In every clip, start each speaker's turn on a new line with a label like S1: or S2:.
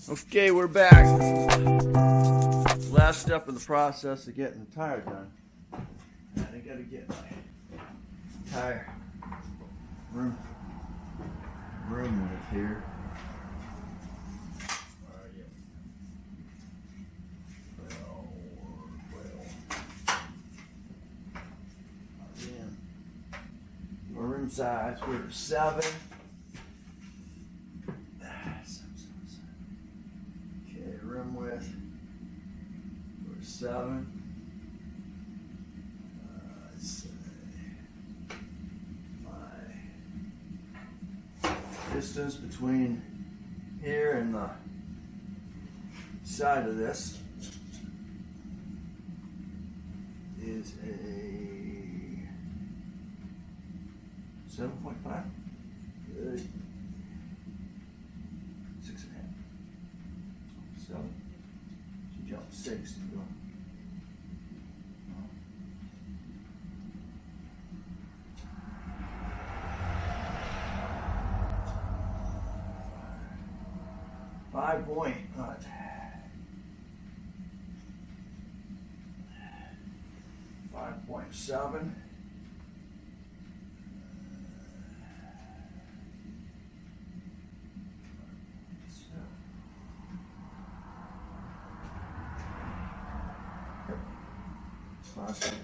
S1: Okay, we're back. This is the last step in the process of getting the tire done. And I gotta get my tire room with here. Where are you? Well, room size, we're 7. Okay, room width, we're 7. Let's see. My distance between here and the side of this is a 7.5. Good. 6.5. 7. She jumped 6 to go. 5.7. 5.7.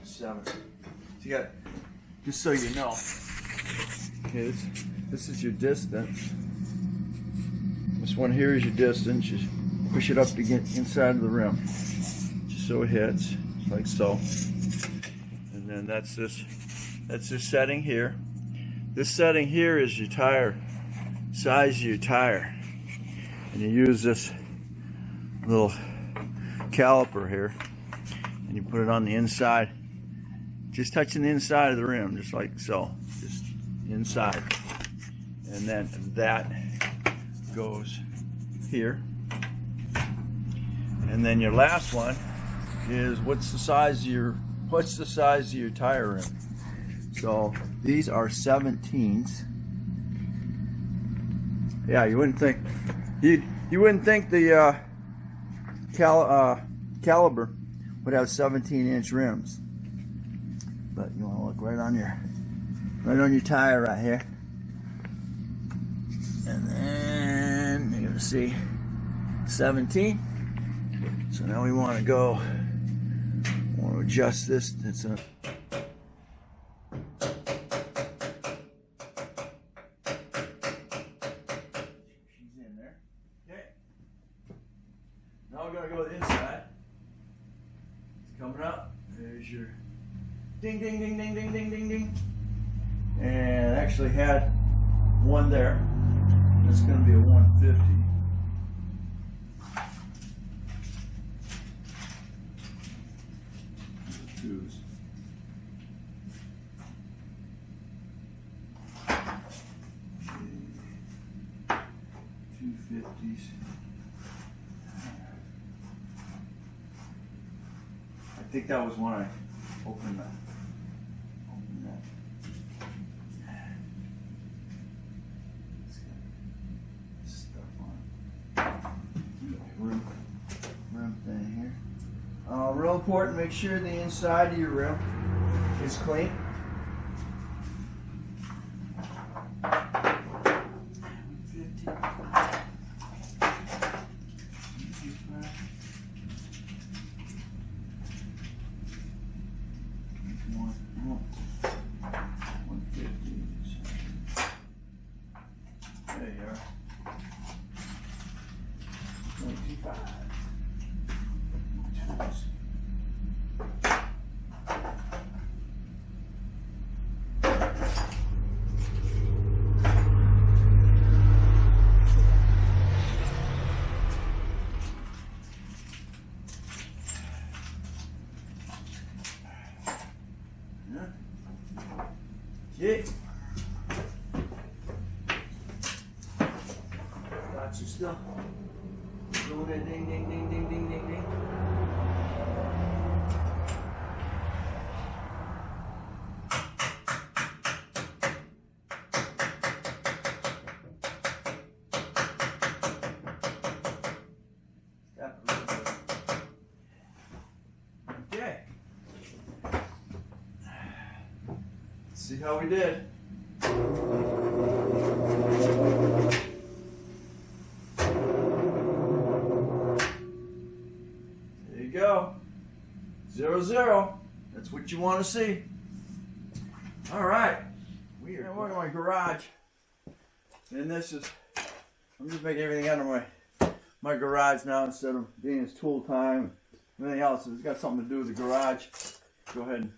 S1: So you got, just so you know, okay, this is your distance. This one here is your distance. Just push it up to get inside of the rim, just so it hits, like so. And then that's this setting here. This setting here is your tire, size of your tire. And you use this little caliper here, and you put it on the inside, just touching the inside of the rim, just like so, just inside. And then that goes here. And then your last one is what's the size of your tire rim. So these are 17s. Yeah, you wouldn't think the caliber would have 17-inch rims, but you want to look right on your tire right here, and then you're gonna see 17. So now we want to adjust this. It's a now we're going to go to the inside. It's coming up. There's your ding, ding, ding, ding, ding, ding, ding, ding. And actually had one there. It's going to be a 150. Twos. $250s. I think that was when I opened that. It's got stuff on it. Rim thing here. Real important, make sure the inside of your rim is clean. There you are. 25. Okay. Got your stuff. Doing that ding, ding, ding, ding, ding, ding, ding. see how we did. There you go. 0-0. That's what you want to see. All right. We're going to my garage. And this is, I'm just making everything out of my garage now instead of being as tool time and everything else. It's got something to do with the garage. Go ahead and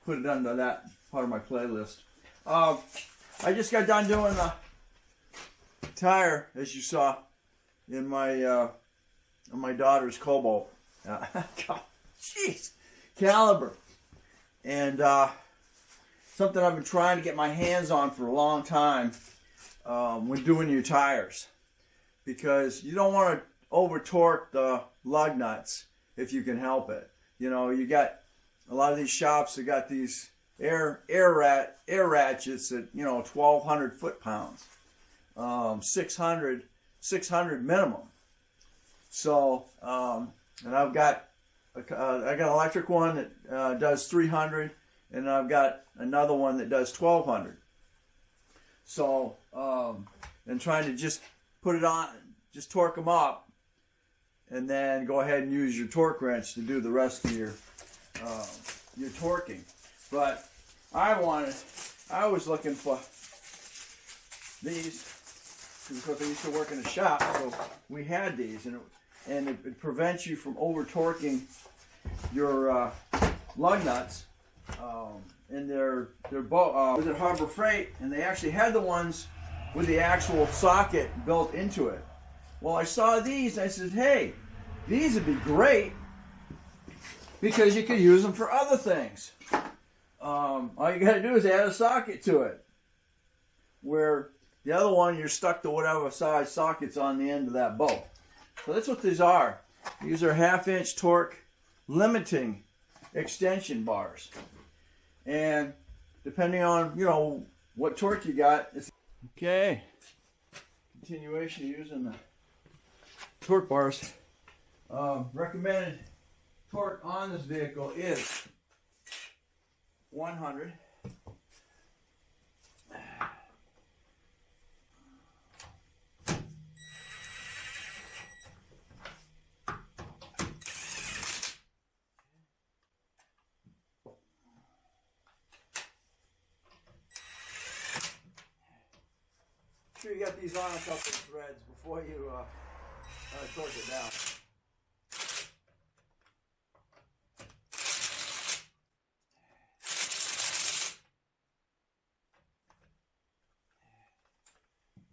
S1: put it under that part of my playlist. I just got done doing the tire, as you saw, in my daughter's Kobalt. Jeez, caliber. And something I've been trying to get my hands on for a long time when doing your tires, because you don't want to over torque the lug nuts if you can help it. You know, you got a lot of these shops that got these air ratchets at 1,200 foot-pounds, 600 minimum. So and I've got I got an electric one that does 300, and I've got another one that does 1,200. So and trying to just put it on, just torque them up, and then go ahead and use your torque wrench to do the rest of your torquing. But I was looking for these because I used to work in a shop, so we had these, and it prevents you from over torquing your lug nuts. And they're both was at Harbor Freight, and they actually had the ones with the actual socket built into it. Well, I saw these, and I said, hey, these would be great because you could use them for other things. All you got to do is add a socket to it. Where the other one, you're stuck to whatever size socket's on the end of that bolt. So that's what these are. These are 1/2-inch torque limiting extension bars. And depending on, what torque you got. Okay. Continuation of using the torque bars. Recommended torque on this vehicle is 100. Sure you got these on a couple of threads before you torque it down.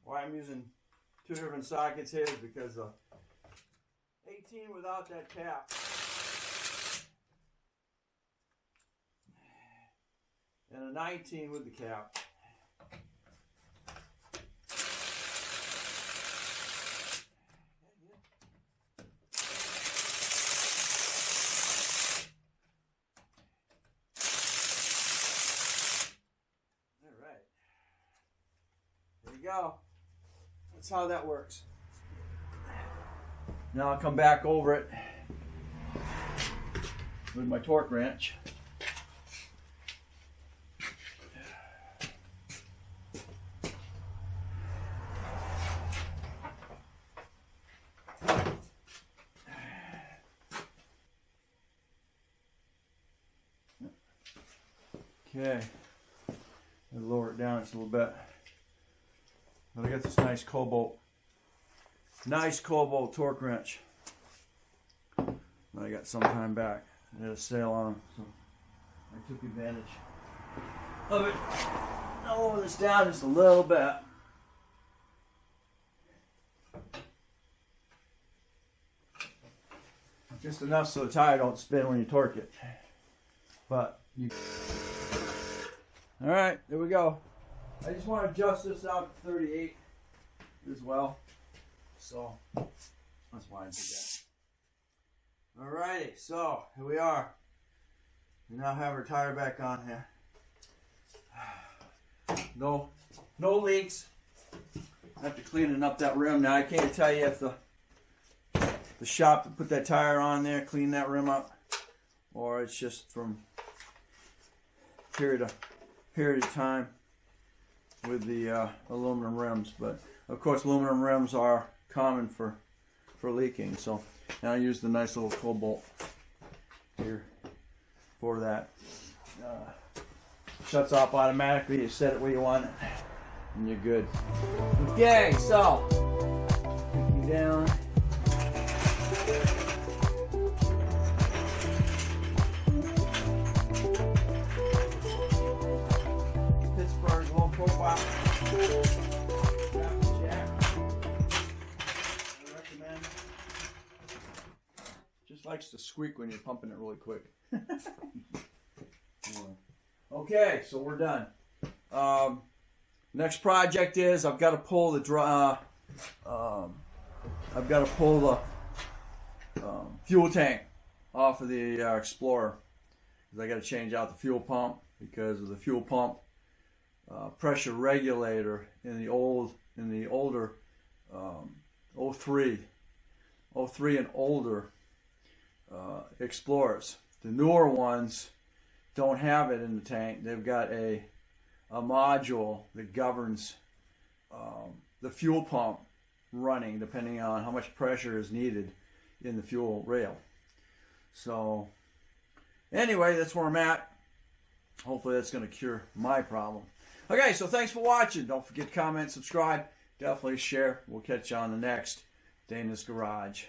S1: Why I'm using two different sockets here is because the 18 without that cap and a 19 with the cap. Go. That's how that works. Now I'll come back over it with my torque wrench. Okay. I'll lower it down just a little bit. But I got this nice Kobalt torque wrench. I got some time back. I had a sale on them, so I took advantage of it. I'll lower this down just a little bit. Just enough so the tire don't spin when you torque it. But you. All right, there we go. I just want to adjust this out to 38 as well. So that's why I did that. Alrighty, so here we are. We now have our tire back on here. No leaks. After cleaning up that rim now, I can't tell you if the shop that put that tire on there cleaned that rim up, or it's just from period of period of time with the aluminum rims. But of course, aluminum rims are common for leaking. So now I use the nice little Kobalt here for that. Shuts off automatically. You set it where you want it, and you're good. Okay, so take you down. Pittsburgh low profile. Jack. I recommend. Just likes to squeak when you're pumping it really quick. Okay, so we're done. Next project is I've got to pull the fuel tank off of the Explorer, because I got to change out the fuel pump because of the fuel pump pressure regulator in the older 03 and older Explorers. The newer ones don't have it in the tank. They've got a module that governs the fuel pump running depending on how much pressure is needed in the fuel rail. So anyway, that's where I'm at. Hopefully that's going to cure my problem. Okay, so thanks for watching. Don't forget to comment, subscribe, definitely share. We'll catch you on the next Dana's Garage.